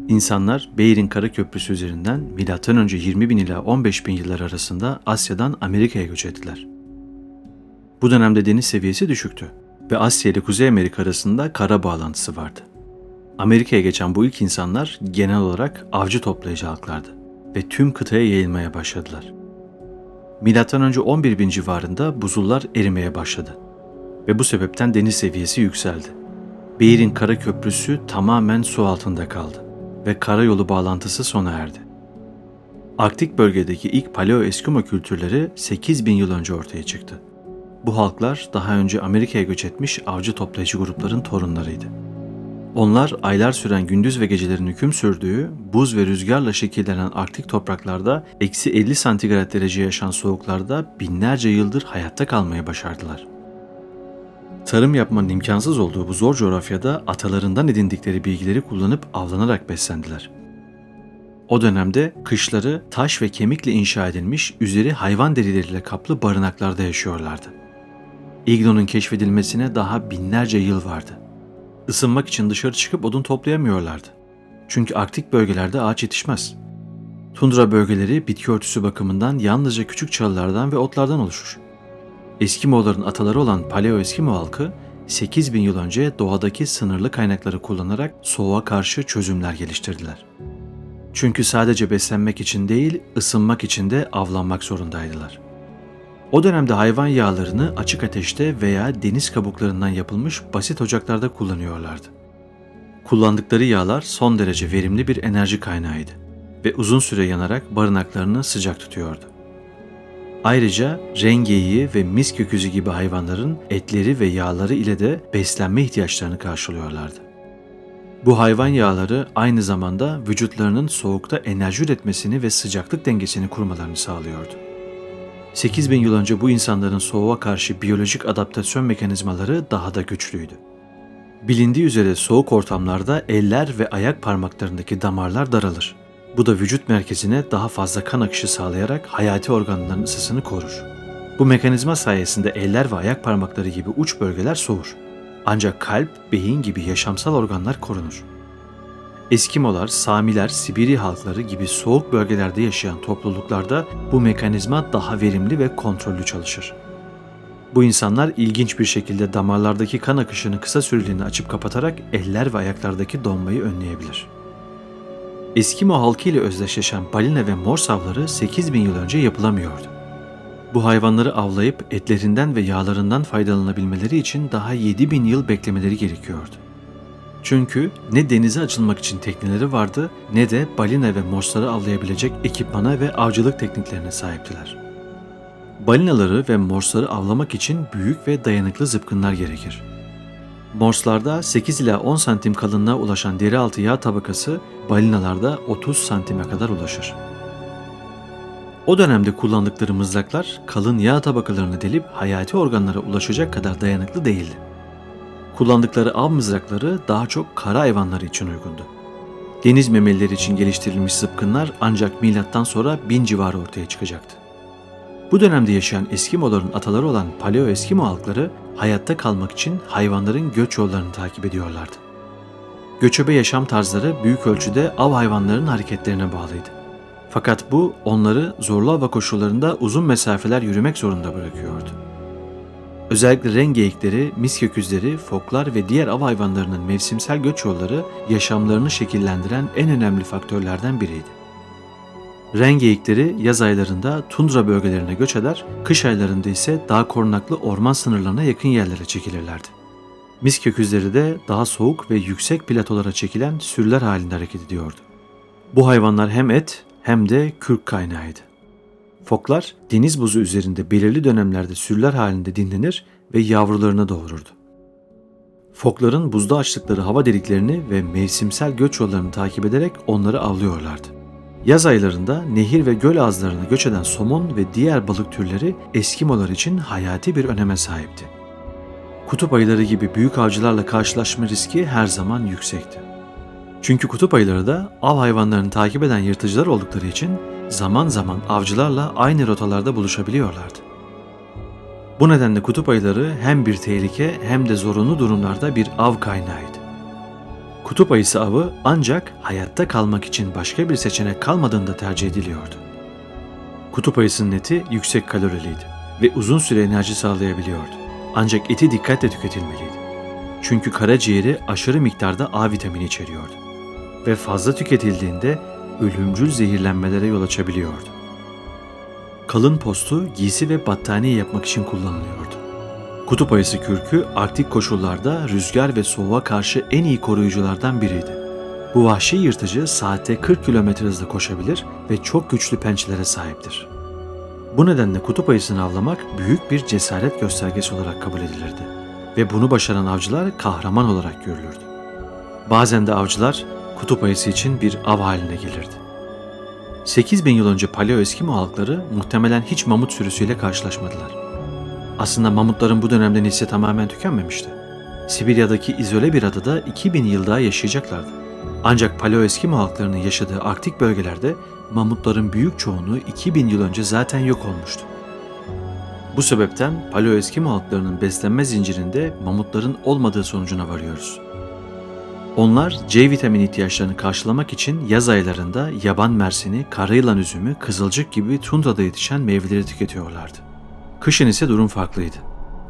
İnsanlar Beyr'in Kara Köprüsü üzerinden M.Ö. 20.000 ila 15.000 yıllar arasında Asya'dan Amerika'ya göç ettiler. Bu dönemde deniz seviyesi düşüktü ve Asya ile Kuzey Amerika arasında kara bağlantısı vardı. Amerika'ya geçen bu ilk insanlar genel olarak avcı toplayıcı halklardı ve tüm kıtaya yayılmaya başladılar. M.Ö. 11.000 civarında buzullar erimeye başladı ve bu sebepten deniz seviyesi yükseldi. Beyr'in Kara Köprüsü tamamen su altında kaldı ve karayolu bağlantısı sona erdi. Arktik bölgedeki ilk Paleo-Eskimo kültürleri 8.000 yıl önce ortaya çıktı. Bu halklar daha önce Amerika'ya göç etmiş avcı toplayıcı grupların torunlarıydı. Onlar aylar süren gündüz ve gecelerin hüküm sürdüğü buz ve rüzgarla şekillenen Arktik topraklarda eksi 50 santigrat derece yaşayan soğuklarda binlerce yıldır hayatta kalmayı başardılar. Tarım yapmanın imkansız olduğu bu zor coğrafyada atalarından edindikleri bilgileri kullanıp avlanarak beslendiler. O dönemde kışları taş ve kemikle inşa edilmiş, üzeri hayvan derileriyle kaplı barınaklarda yaşıyorlardı. İglo'nun keşfedilmesine daha binlerce yıl vardı. Isınmak için dışarı çıkıp odun toplayamıyorlardı. Çünkü Arktik bölgelerde ağaç yetişmez. Tundra bölgeleri bitki örtüsü bakımından yalnızca küçük çalılardan ve otlardan oluşur. Eskimoların ataları olan Paleo-Eskimo halkı 8.000 yıl önce doğadaki sınırlı kaynakları kullanarak soğuğa karşı çözümler geliştirdiler. Çünkü sadece beslenmek için değil, ısınmak için de avlanmak zorundaydılar. O dönemde hayvan yağlarını açık ateşte veya deniz kabuklarından yapılmış basit ocaklarda kullanıyorlardı. Kullandıkları yağlar son derece verimli bir enerji kaynağıydı ve uzun süre yanarak barınaklarını sıcak tutuyordu. Ayrıca rengeyi ve misk öküzü gibi hayvanların etleri ve yağları ile de beslenme ihtiyaçlarını karşılıyorlardı. Bu hayvan yağları aynı zamanda vücutlarının soğukta enerji üretmesini ve sıcaklık dengesini kurmalarını sağlıyordu. 8.000 yıl önce bu insanların soğuğa karşı biyolojik adaptasyon mekanizmaları daha da güçlüydü. Bilindiği üzere soğuk ortamlarda eller ve ayak parmaklarındaki damarlar daralır. Bu da vücut merkezine daha fazla kan akışı sağlayarak hayati organların ısısını korur. Bu mekanizma sayesinde eller ve ayak parmakları gibi uç bölgeler soğur. Ancak kalp, beyin gibi yaşamsal organlar korunur. Eskimolar, Samiler, Sibirya halkları gibi soğuk bölgelerde yaşayan topluluklarda bu mekanizma daha verimli ve kontrollü çalışır. Bu insanlar ilginç bir şekilde damarlardaki kan akışını kısa süreliğine açıp kapatarak eller ve ayaklardaki donmayı önleyebilir. Eskimo halkı ile özdeşleşen balina ve morse avları 8.000 yıl önce yapılamıyordu. Bu hayvanları avlayıp etlerinden ve yağlarından faydalanabilmeleri için daha 7.000 yıl beklemeleri gerekiyordu. Çünkü ne denize açılmak için tekneleri vardı ne de balina ve morseları avlayabilecek ekipmana ve avcılık tekniklerine sahiptiler. Balinaları ve morseları avlamak için büyük ve dayanıklı zıpkınlar gerekir. Morslarda 8 ila 10 santim kalınlığa ulaşan deri altı yağ tabakası balinalarda 30 santime kadar ulaşır. O dönemde kullandıkları mızraklar kalın yağ tabakalarını delip hayati organlara ulaşacak kadar dayanıklı değildi. Kullandıkları av mızrakları daha çok kara hayvanları için uygundu. Deniz memelileri için geliştirilmiş zıpkınlar ancak milattan sonra 1000 civarı ortaya çıkacaktı. Bu dönemde yaşayan Eskimoların ataları olan Paleo-Eskimo halkları hayatta kalmak için hayvanların göç yollarını takip ediyorlardı. Göçebe yaşam tarzları büyük ölçüde av hayvanlarının hareketlerine bağlıydı. Fakat bu onları zorlu hava koşullarında uzun mesafeler yürümek zorunda bırakıyordu. Özellikle ren geyikleri, misk öküzleri, foklar ve diğer av hayvanlarının mevsimsel göç yolları yaşamlarını şekillendiren en önemli faktörlerden biriydi. Ren geyikleri yaz aylarında tundra bölgelerine göç eder, kış aylarında ise daha korunaklı orman sınırlarına yakın yerlere çekilirlerdi. Misk öküzleri de daha soğuk ve yüksek platolara çekilen sürüler halinde hareket ediyordu. Bu hayvanlar hem et hem de kürk kaynağıydı. Foklar deniz buzu üzerinde belirli dönemlerde sürüler halinde dinlenir ve yavrularını doğururdu. Fokların buzda açtıkları hava deliklerini ve mevsimsel göç yollarını takip ederek onları avlıyorlardı. Yaz aylarında nehir ve göl ağızlarına göç eden somon ve diğer balık türleri Eskimolar için hayati bir öneme sahipti. Kutup ayıları gibi büyük avcılarla karşılaşma riski her zaman yüksekti. Çünkü kutup ayıları da av hayvanlarını takip eden yırtıcılar oldukları için zaman zaman avcılarla aynı rotalarda buluşabiliyorlardı. Bu nedenle kutup ayıları hem bir tehlike hem de zorunlu durumlarda bir av kaynağıydı. Kutup ayısı avı ancak hayatta kalmak için başka bir seçenek kalmadığında tercih ediliyordu. Kutup ayısının eti yüksek kaloriliydi ve uzun süre enerji sağlayabiliyordu. Ancak eti dikkatle tüketilmeliydi. Çünkü karaciğeri aşırı miktarda A vitamini içeriyordu ve fazla tüketildiğinde ölümcül zehirlenmelere yol açabiliyordu. Kalın postu giysi ve battaniye yapmak için kullanılıyordu. Kutup ayısı kürkü Arktik koşullarda rüzgar ve soğuğa karşı en iyi koruyuculardan biriydi. Bu vahşi yırtıcı saatte 40 km hızla koşabilir ve çok güçlü pençelere sahiptir. Bu nedenle kutup ayısını avlamak büyük bir cesaret göstergesi olarak kabul edilirdi ve bunu başaran avcılar kahraman olarak görülürdü. Bazen de avcılar kutup ayısı için bir av haline gelirdi. 8.000 yıl önce Paleo-Eskimo halkları muhtemelen hiç mamut sürüsüyle karşılaşmadılar. Aslında mamutların bu dönemde nesli tamamen tükenmemişti. Sibirya'daki izole bir adada 2000 yıl daha yaşayacaklardı. Ancak Paleo-Eskimo halklarının yaşadığı Arktik bölgelerde mamutların büyük çoğunluğu 2000 yıl önce zaten yok olmuştu. Bu sebepten Paleo-Eskimo halklarının beslenme zincirinde mamutların olmadığı sonucuna varıyoruz. Onlar C vitamini ihtiyaçlarını karşılamak için yaz aylarında yaban mersini, karayılan üzümü, kızılcık gibi tundrada yetişen meyveleri tüketiyorlardı. Kışın ise durum farklıydı.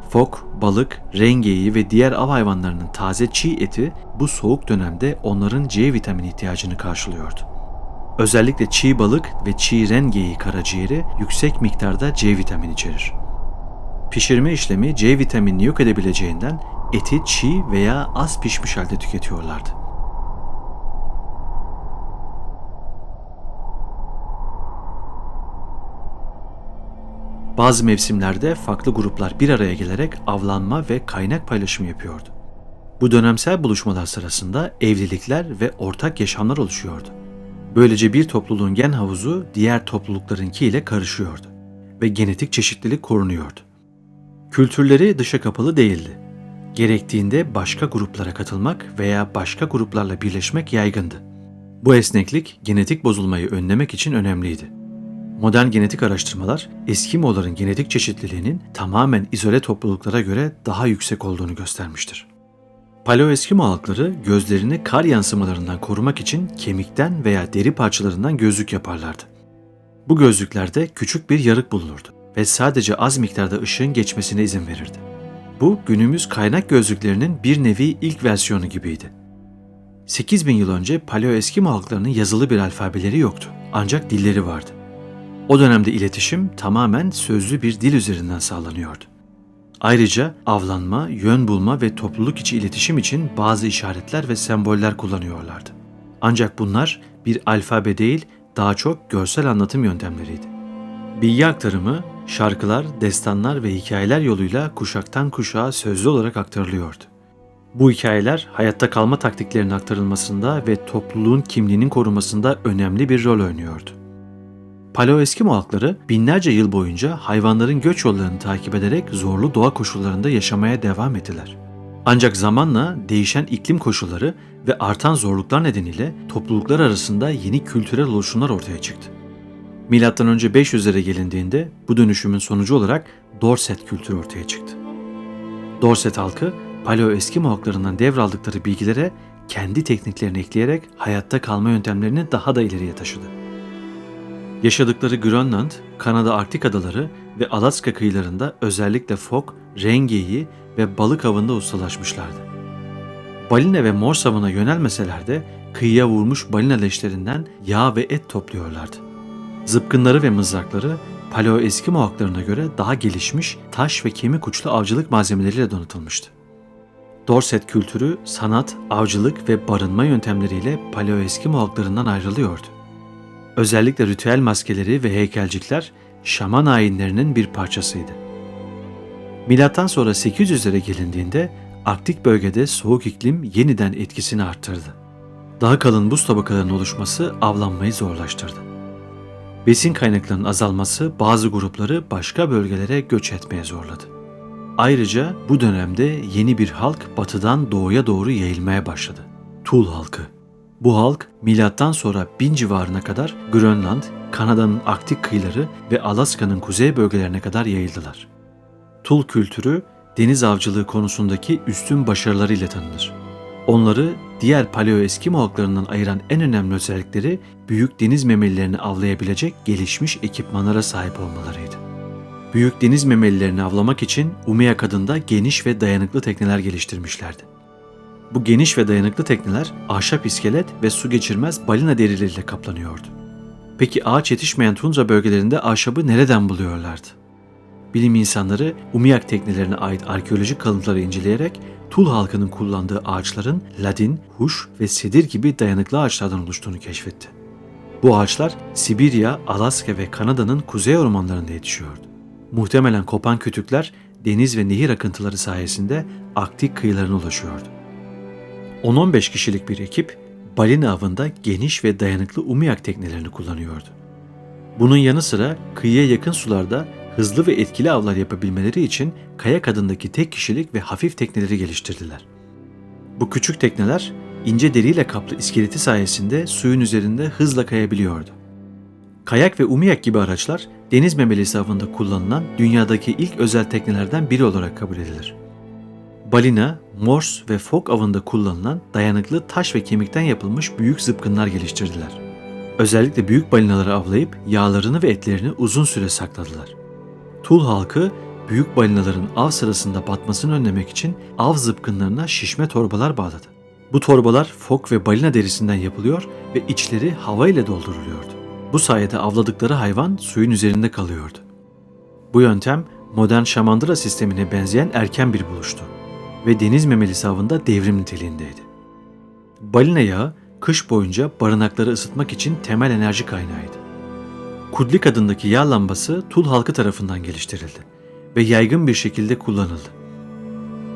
Fok, balık, rengeyi ve diğer av hayvanlarının taze çiğ eti bu soğuk dönemde onların C vitamini ihtiyacını karşılıyordu. Özellikle çiğ balık ve çiğ rengeyi karaciğeri yüksek miktarda C vitamini içerir. Pişirme işlemi C vitaminini yok edebileceğinden eti çiğ veya az pişmiş halde tüketiyorlardı. Bazı mevsimlerde farklı gruplar bir araya gelerek avlanma ve kaynak paylaşımı yapıyordu. Bu dönemsel buluşmalar sırasında evlilikler ve ortak yaşamlar oluşuyordu. Böylece bir topluluğun gen havuzu diğer topluluklarınki ile karışıyordu ve genetik çeşitlilik korunuyordu. Kültürleri dışa kapalı değildi. Gerektiğinde başka gruplara katılmak veya başka gruplarla birleşmek yaygındı. Bu esneklik genetik bozulmayı önlemek için önemliydi. Modern genetik araştırmalar Eskimoların genetik çeşitliliğinin tamamen izole topluluklara göre daha yüksek olduğunu göstermiştir. Paleo-Eskimo halkları gözlerini kar yansımalarından korumak için kemikten veya deri parçalarından gözlük yaparlardı. Bu gözlüklerde küçük bir yarık bulunurdu ve sadece az miktarda ışığın geçmesine izin verirdi. Bu günümüz kaynak gözlüklerinin bir nevi ilk versiyonu gibiydi. 8.000 yıl önce Paleo-Eskimo halklarının yazılı bir alfabeleri yoktu ancak dilleri vardı. O dönemde iletişim tamamen sözlü bir dil üzerinden sağlanıyordu. Ayrıca avlanma, yön bulma ve topluluk içi iletişim için bazı işaretler ve semboller kullanıyorlardı. Ancak bunlar bir alfabe değil, daha çok görsel anlatım yöntemleriydi. Bilgi aktarımı, şarkılar, destanlar ve hikayeler yoluyla kuşaktan kuşağa sözlü olarak aktarılıyordu. Bu hikayeler hayatta kalma taktiklerinin aktarılmasında ve topluluğun kimliğinin korunmasında önemli bir rol oynuyordu. Paleo-Eskimo halkları binlerce yıl boyunca hayvanların göç yollarını takip ederek zorlu doğa koşullarında yaşamaya devam ettiler. Ancak zamanla değişen iklim koşulları ve artan zorluklar nedeniyle topluluklar arasında yeni kültürel oluşumlar ortaya çıktı. MÖ 500'lere gelindiğinde bu dönüşümün sonucu olarak Dorset kültürü ortaya çıktı. Dorset halkı Paleo-Eskimo halklarından devraldıkları bilgilere kendi tekniklerini ekleyerek hayatta kalma yöntemlerini daha da ileriye taşıdı. Yaşadıkları Grönland, Kanada Arktik adaları ve Alaska kıyılarında özellikle fok, rengeyi ve balık avında ustalaşmışlardı. Balina ve mors avına yönelmeseler de kıyıya vurmuş balina leşlerinden yağ ve et topluyorlardı. Zıpkınları ve mızrakları Paleo-Eskimo halklarına göre daha gelişmiş taş ve kemik uçlu avcılık malzemeleriyle donatılmıştı. Dorset kültürü sanat, avcılık ve barınma yöntemleriyle Paleo-Eskimo halklarından ayrılıyordu. Özellikle ritüel maskeleri ve heykelcikler şaman ayinlerinin bir parçasıydı. Milattan sonra 800'lere gelindiğinde Arktik bölgede soğuk iklim yeniden etkisini arttırdı. Daha kalın buz tabakalarının oluşması avlanmayı zorlaştırdı. Besin kaynaklarının azalması bazı grupları başka bölgelere göç etmeye zorladı. Ayrıca bu dönemde yeni bir halk batıdan doğuya doğru yayılmaya başladı. Tul halkı. Bu halk milattan sonra 1000 civarına kadar Grönland, Kanada'nın Arktik kıyıları ve Alaska'nın kuzey bölgelerine kadar yayıldılar. Tul kültürü deniz avcılığı konusundaki üstün başarılarıyla tanınır. Onları diğer Paleo-Eskimo halklarından ayıran en önemli özellikleri büyük deniz memelilerini avlayabilecek gelişmiş ekipmanlara sahip olmalarıydı. Büyük deniz memelilerini avlamak için Umiyak adında geniş ve dayanıklı tekneler geliştirmişlerdi. Bu geniş ve dayanıklı tekneler ahşap iskelet ve su geçirmez balina derileriyle kaplanıyordu. Peki ağaç yetişmeyen tundra bölgelerinde ahşabı nereden buluyorlardı? Bilim insanları Umiyak teknelerine ait arkeolojik kalıntıları inceleyerek Tul halkının kullandığı ağaçların ladin, huş ve sedir gibi dayanıklı ağaçlardan oluştuğunu keşfetti. Bu ağaçlar Sibirya, Alaska ve Kanada'nın kuzey ormanlarında yetişiyordu. Muhtemelen kopan kütükler deniz ve nehir akıntıları sayesinde Arktik kıyılarına ulaşıyordu. 10-15 kişilik bir ekip balina avında geniş ve dayanıklı Umiyak teknelerini kullanıyordu. Bunun yanı sıra kıyıya yakın sularda hızlı ve etkili avlar yapabilmeleri için kayak adındaki tek kişilik ve hafif tekneleri geliştirdiler. Bu küçük tekneler ince deriyle kaplı iskeleti sayesinde suyun üzerinde hızla kayabiliyordu. Kayak ve Umiyak gibi araçlar deniz memelisi avında kullanılan dünyadaki ilk özel teknelerden biri olarak kabul edilir. Balina, mors ve fok avında kullanılan dayanıklı taş ve kemikten yapılmış büyük zıpkınlar geliştirdiler. Özellikle büyük balinaları avlayıp yağlarını ve etlerini uzun süre sakladılar. Tul halkı büyük balinaların av sırasında batmasını önlemek için av zıpkınlarına şişme torbalar bağladı. Bu torbalar fok ve balina derisinden yapılıyor ve içleri hava ile dolduruluyordu. Bu sayede avladıkları hayvan suyun üzerinde kalıyordu. Bu yöntem modern şamandıra sistemine benzeyen erken bir buluştu ve deniz memelisi avında devrim niteliğindeydi. Balina yağı kış boyunca barınakları ısıtmak için temel enerji kaynağıydı. Kudlik adındaki yağ lambası Tul halkı tarafından geliştirildi ve yaygın bir şekilde kullanıldı.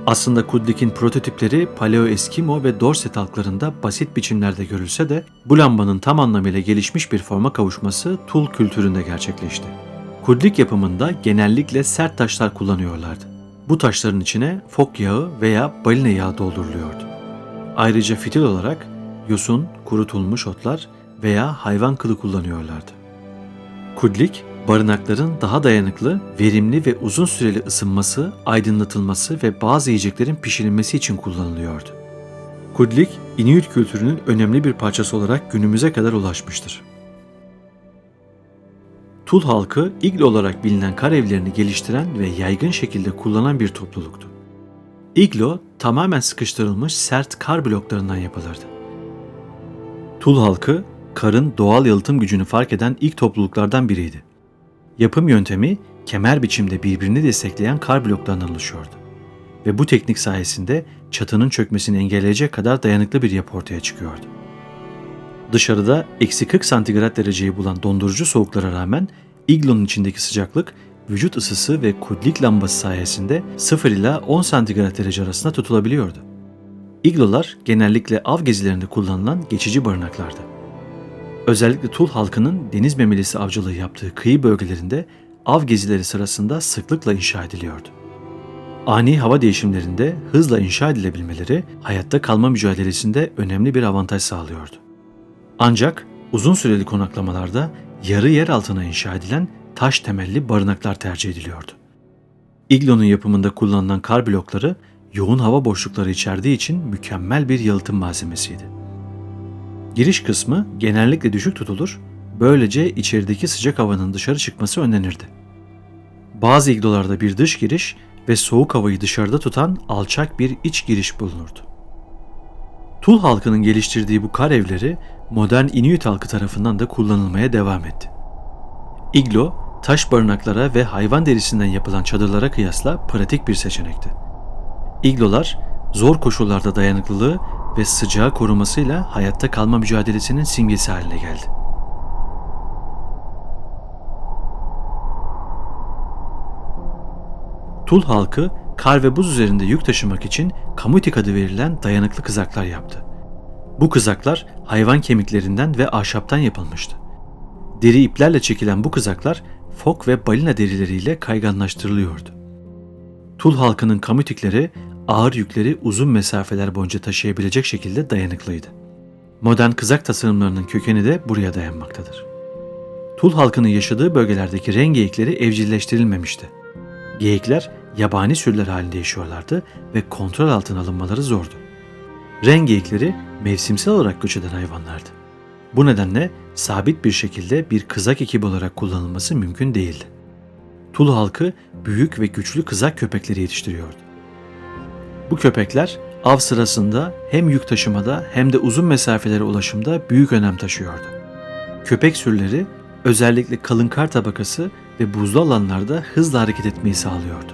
Aslında Kudlik'in prototipleri Paleo-Eskimo ve Dorset halklarında basit biçimlerde görülse de bu lambanın tam anlamıyla gelişmiş bir forma kavuşması Tul kültüründe gerçekleşti. Kudlik yapımında genellikle sert taşlar kullanıyorlardı. Bu taşların içine fok yağı veya balina yağı dolduruluyordu. Ayrıca fitil olarak yosun, kurutulmuş otlar veya hayvan kılı kullanıyorlardı. Kudlik, barınakların daha dayanıklı, verimli ve uzun süreli ısınması, aydınlatılması ve bazı yiyeceklerin pişirilmesi için kullanılıyordu. Kudlik, Inuit kültürünün önemli bir parçası olarak günümüze kadar ulaşmıştır. Tul halkı, iglo olarak bilinen kar evlerini geliştiren ve yaygın şekilde kullanan bir topluluktu. İglo, tamamen sıkıştırılmış sert kar bloklarından yapılırdı. Tul halkı, karın doğal yalıtım gücünü fark eden ilk topluluklardan biriydi. Yapım yöntemi kemer biçimde birbirini destekleyen kar bloklarından oluşuyordu. Ve bu teknik sayesinde çatının çökmesini engelleyecek kadar dayanıklı bir yapı ortaya çıkıyordu. Dışarıda eksi 40 santigrat dereceyi bulan dondurucu soğuklara rağmen iglonun içindeki sıcaklık vücut ısısı ve kudlik lambası sayesinde 0 ila 10 santigrat derece arasında tutulabiliyordu. İglolar genellikle av gezilerinde kullanılan geçici barınaklardı. Özellikle Tul halkının deniz memelisi avcılığı yaptığı kıyı bölgelerinde av gezileri sırasında sıklıkla inşa ediliyordu. Ani hava değişimlerinde hızla inşa edilebilmeleri hayatta kalma mücadelesinde önemli bir avantaj sağlıyordu. Ancak uzun süreli konaklamalarda yarı yer altına inşa edilen taş temelli barınaklar tercih ediliyordu. İglonun yapımında kullanılan kar blokları yoğun hava boşlukları içerdiği için mükemmel bir yalıtım malzemesiydi. Giriş kısmı genellikle düşük tutulur, böylece içerideki sıcak havanın dışarı çıkması önlenirdi. Bazı iglolarda bir dış giriş ve soğuk havayı dışarıda tutan alçak bir iç giriş bulunurdu. Tul halkının geliştirdiği bu kar evleri modern Inuit halkı tarafından da kullanılmaya devam etti. İglo, taş barınaklara ve hayvan derisinden yapılan çadırlara kıyasla pratik bir seçenekti. İglolar, zor koşullarda dayanıklılığı ve sıcağı korumasıyla hayatta kalma mücadelesinin simgesi haline geldi. Tul halkı, kar ve buz üzerinde yük taşımak için kamutik adı verilen dayanıklı kızaklar yaptı. Bu kızaklar hayvan kemiklerinden ve ahşaptan yapılmıştı. Deri iplerle çekilen bu kızaklar fok ve balina derileriyle kayganlaştırılıyordu. Tul halkının kamutikleri ağır yükleri uzun mesafeler boyunca taşıyabilecek şekilde dayanıklıydı. Modern kızak tasarımlarının kökeni de buraya dayanmaktadır. Tul halkının yaşadığı bölgelerdeki ren geyikleri evcilleştirilmemişti. Geyikler yabani sürüler halinde yaşıyorlardı ve kontrol altına alınmaları zordu. Ren geyikleri mevsimsel olarak göç eden hayvanlardı. Bu nedenle sabit bir şekilde bir kızak ekibi olarak kullanılması mümkün değildi. Tul halkı büyük ve güçlü kızak köpekleri yetiştiriyordu. Bu köpekler av sırasında hem yük taşımada hem de uzun mesafelere ulaşımda büyük önem taşıyordu. Köpek sürüleri özellikle kalın kar tabakası ve buzlu alanlarda hızla hareket etmeyi sağlıyordu.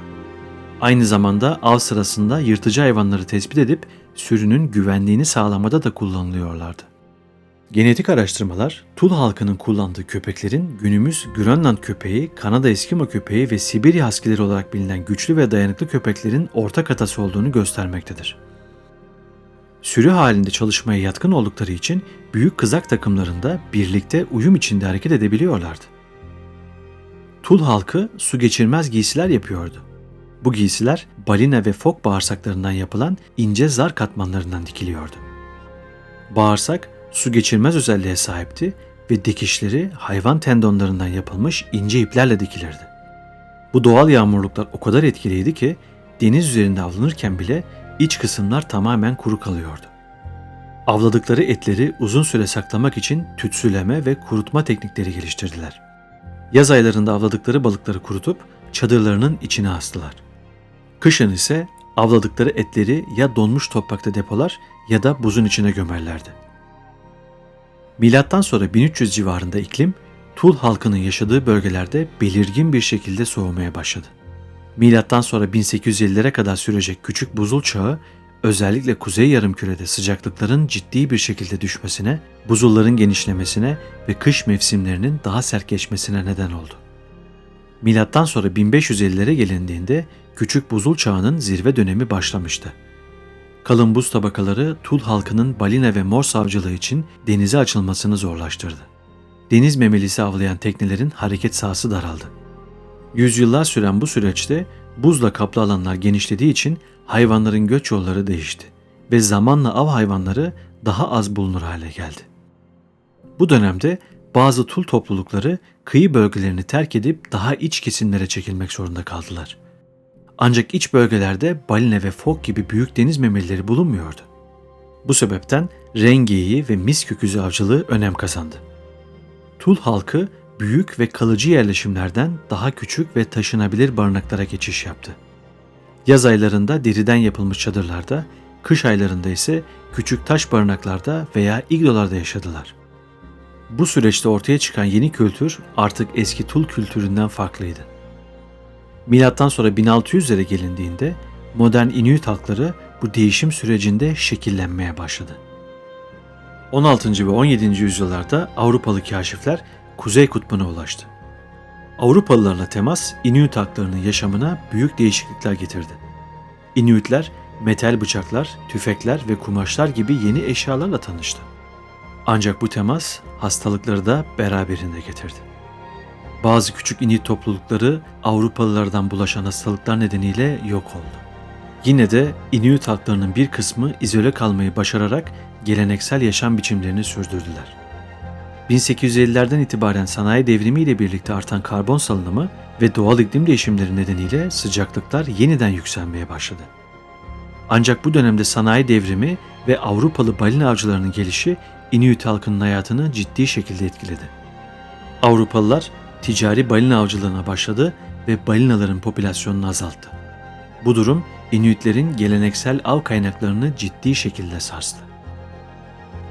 Aynı zamanda av sırasında yırtıcı hayvanları tespit edip sürünün güvenliğini sağlamada da kullanılıyorlardı. Genetik araştırmalar, Tul halkının kullandığı köpeklerin günümüz Grönland köpeği, Kanada Eskimo köpeği ve Sibirya Husky'leri olarak bilinen güçlü ve dayanıklı köpeklerin ortak atası olduğunu göstermektedir. Sürü halinde çalışmaya yatkın oldukları için büyük kızak takımlarında birlikte uyum içinde hareket edebiliyorlardı. Tul halkı su geçirmez giysiler yapıyordu. Bu giysiler balina ve fok bağırsaklarından yapılan ince zar katmanlarından dikiliyordu. Bağırsak su geçirmez özelliğe sahipti ve dikişleri hayvan tendonlarından yapılmış ince iplerle dikilirdi. Bu doğal yağmurluklar o kadar etkiliydi ki deniz üzerinde avlanırken bile iç kısımlar tamamen kuru kalıyordu. Avladıkları etleri uzun süre saklamak için tütsüleme ve kurutma teknikleri geliştirdiler. Yaz aylarında avladıkları balıkları kurutup çadırlarının içine astılar. Kışın ise avladıkları etleri ya donmuş toprakta depolar ya da buzun içine gömerlerdi. Milattan sonra 1300 civarında iklim, Tul halkının yaşadığı bölgelerde belirgin bir şekilde soğumaya başladı. Milattan sonra 1850'lere kadar sürecek küçük buzul çağı, özellikle kuzey yarımkürede sıcaklıkların ciddi bir şekilde düşmesine, buzulların genişlemesine ve kış mevsimlerinin daha sert geçmesine neden oldu. Milattan sonra 1550'lere gelindiğinde küçük buzul çağının zirve dönemi başlamıştı. Kalın buz tabakaları Tul halkının balina ve morse avcılığı için denize açılmasını zorlaştırdı. Deniz memelisi avlayan teknelerin hareket sahası daraldı. Yüzyıllar süren bu süreçte buzla kaplı alanlar genişlediği için hayvanların göç yolları değişti ve zamanla av hayvanları daha az bulunur hale geldi. Bu dönemde bazı Tul toplulukları kıyı bölgelerini terk edip daha iç kesimlere çekilmek zorunda kaldılar. Ancak iç bölgelerde balina ve fok gibi büyük deniz memelileri bulunmuyordu. Bu sebepten ren geyiği ve misköküzü avcılığı önem kazandı. Tul halkı büyük ve kalıcı yerleşimlerden daha küçük ve taşınabilir barınaklara geçiş yaptı. Yaz aylarında deriden yapılmış çadırlarda, kış aylarında ise küçük taş barınaklarda veya iglolarda yaşadılar. Bu süreçte ortaya çıkan yeni kültür artık eski Tul kültüründen farklıydı. Milattan sonra 1600'lere gelindiğinde modern Inuit halkları bu değişim sürecinde şekillenmeye başladı. 16. ve 17. yüzyıllarda Avrupalı kaşifler Kuzey Kutbu'na ulaştı. Avrupalılarla temas Inuit halklarının yaşamına büyük değişiklikler getirdi. Inuitler metal bıçaklar, tüfekler ve kumaşlar gibi yeni eşyalarla tanıştı. Ancak bu temas hastalıkları da beraberinde getirdi. Bazı küçük Inuit toplulukları Avrupalılardan bulaşan hastalıklar nedeniyle yok oldu. Yine de Inuit halklarının bir kısmı izole kalmayı başararak geleneksel yaşam biçimlerini sürdürdüler. 1850'lerden itibaren sanayi devrimi ile birlikte artan karbon salınımı ve doğal iklim değişimleri nedeniyle sıcaklıklar yeniden yükselmeye başladı. Ancak bu dönemde sanayi devrimi ve Avrupalı balina avcılarının gelişi Inuit halkının hayatını ciddi şekilde etkiledi. Avrupalılar ticari balina avcılığına başladı ve balinaların popülasyonunu azalttı. Bu durum Inuitlerin geleneksel av kaynaklarını ciddi şekilde sarstı.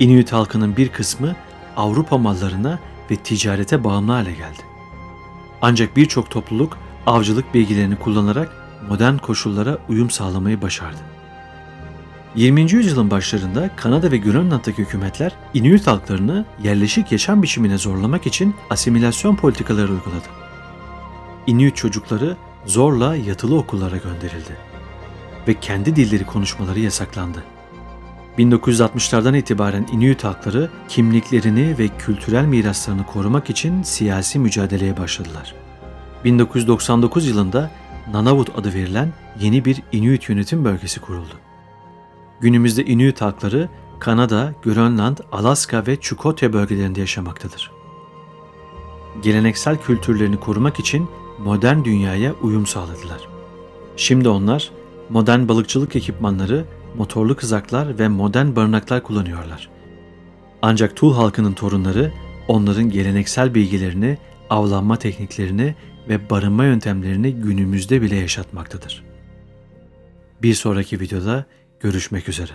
Inuit halkının bir kısmı Avrupa mallarına ve ticarete bağımlı hale geldi. Ancak birçok topluluk avcılık bilgilerini kullanarak modern koşullara uyum sağlamayı başardı. 20. yüzyılın başlarında Kanada ve Grönland'daki hükümetler Inuit halklarını yerleşik yaşam biçimine zorlamak için asimilasyon politikaları uyguladı. Inuit çocukları zorla yatılı okullara gönderildi ve kendi dilleri konuşmaları yasaklandı. 1960'lardan itibaren Inuit halkları kimliklerini ve kültürel miraslarını korumak için siyasi mücadeleye başladılar. 1999 yılında Nunavut adı verilen yeni bir Inuit yönetim bölgesi kuruldu. Günümüzde Inuit halkları Kanada, Grönland, Alaska ve Çukotya bölgelerinde yaşamaktadır. Geleneksel kültürlerini korumak için modern dünyaya uyum sağladılar. Şimdi onlar Modern balıkçılık ekipmanları, motorlu kızaklar ve modern barınaklar kullanıyorlar. Ancak Tuğ halkının torunları onların geleneksel bilgilerini, avlanma tekniklerini ve barınma yöntemlerini günümüzde bile yaşatmaktadır. Bir sonraki videoda görüşmek üzere.